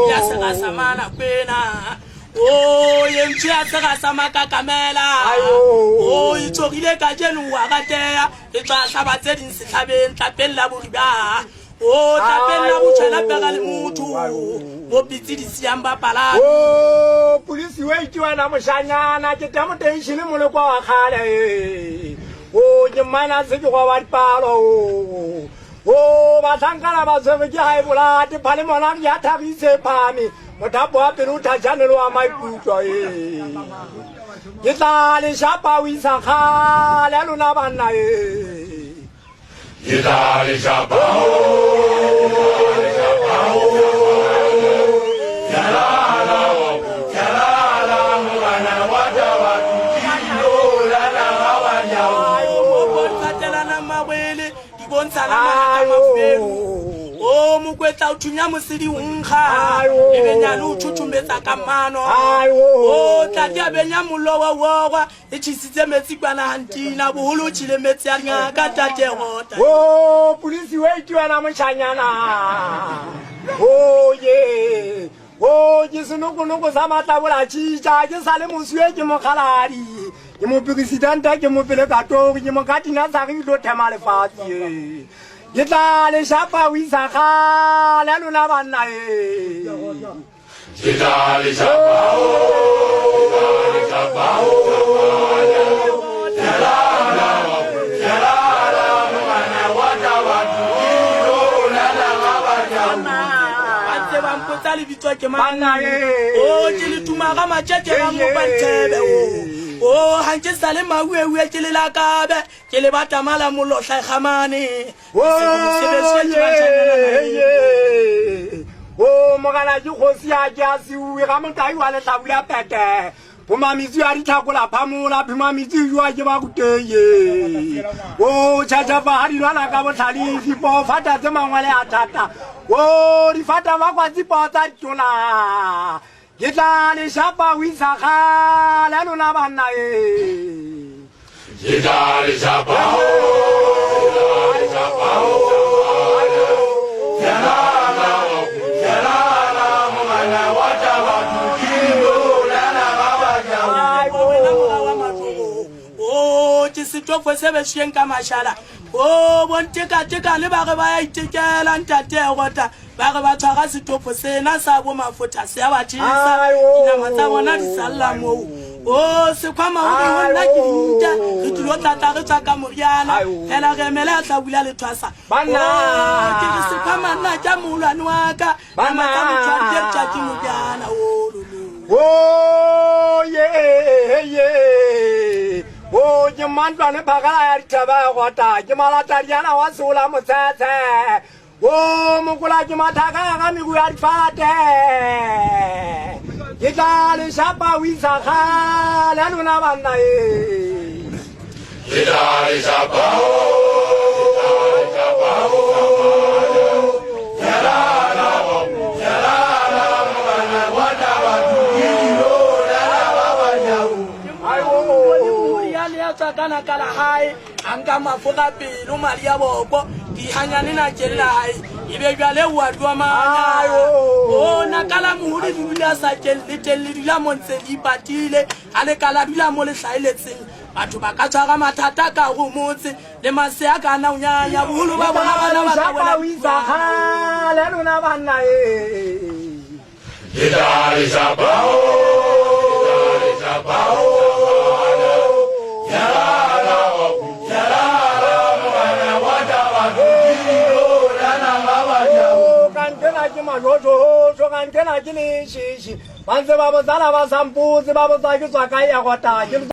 ya sega samana kwena o yemtsi ya sega samaka kamela o itsogile ka jenu wa gatea e tla hlaba tse ding sehlabeng tlapella boriba o tlapella go tshela pega le motho mo pitsi di siang ba pala o polisi we itwana moshanyana ke tamo tension mo le kwa khale o ke mana se ke wa dipalo o ba thankala ba tswe ke ha e bolate phale mona ya thabise phami mothapo wa pelo tha janelo wa maikutlo ke tla le shapa o isa khale lona bana ke tla le shapa o mokwetla o thunya mosidi unkga e benya le o thuthumetsa ka mano o tlati a benya molowa wogwa e tšhisitse metsi kwana hantina boholo o tšhile metsi a ngaka tategota o polisi we itwana moshanyana o ye o ke senoko sa matlabola tšitša ke sa le mosue ke mokgaladi ke mo presidenta ke mo pele ka togo ke mo katina sa ge ilo thema lefatshe ke tla le shapa o isa kgale a lona banna ke tla le shapa bampotsa lebitswa ke mana o ke le tumaga matšatše ga mo bantshebe o hantse sa le maueue ke le lakabe ke le batamala mollohla gamane o mogala ke kgosi ya ke a seue ga motai wa letlabula pete bomamitsi a ditlhakola phamola phemamitsi jwa ke ba goteye o tšhatšhafa ga dilwana ka botlhalefi po fata tse mangwele a thata o di fata ba kwa tsipo tsa ditona ke tla le shapa o isa kgale a lona banna ke tla le shapa setofo se bešweng ka mašala o bontekateka le ba ge ba ya itekela ntategota ba ge ba tshwara setofo sena sa bo mafota se a bathisa dinama tsa bona di salela moo o sekhwama o re gonna ke dinta re tlo tlatla re tswa ka moriana fela ge emele a tla bula lethwasa ke re sekhwama nna tša moolwane wa ka nama tsa motshwadi tša ke moriana o ye o ke mantlwane phakala ya ditaba gota ke malatadiana wa seola motsetse o mokola ke mathaka ga mego ya difate ke tla le shapa o isa kgale a lona banna ke tla le shapa kana kala hai anga mafoka pelo mali ya boko di hanyane na jela hai ibe bjale wa dwa manya o na kala muhuri dula sa jelle dula montse di patile ale kala dula mo le hlailetseng batho ba ka tshwara mathata ka go motse le masea kana unyanya boholo ba bona bana ba bona o isa kgale lona banna ke tla le shapa kantena ke le shishi ba ntse ba botsala ba sampotse ba botsa ke tswa kae ya gota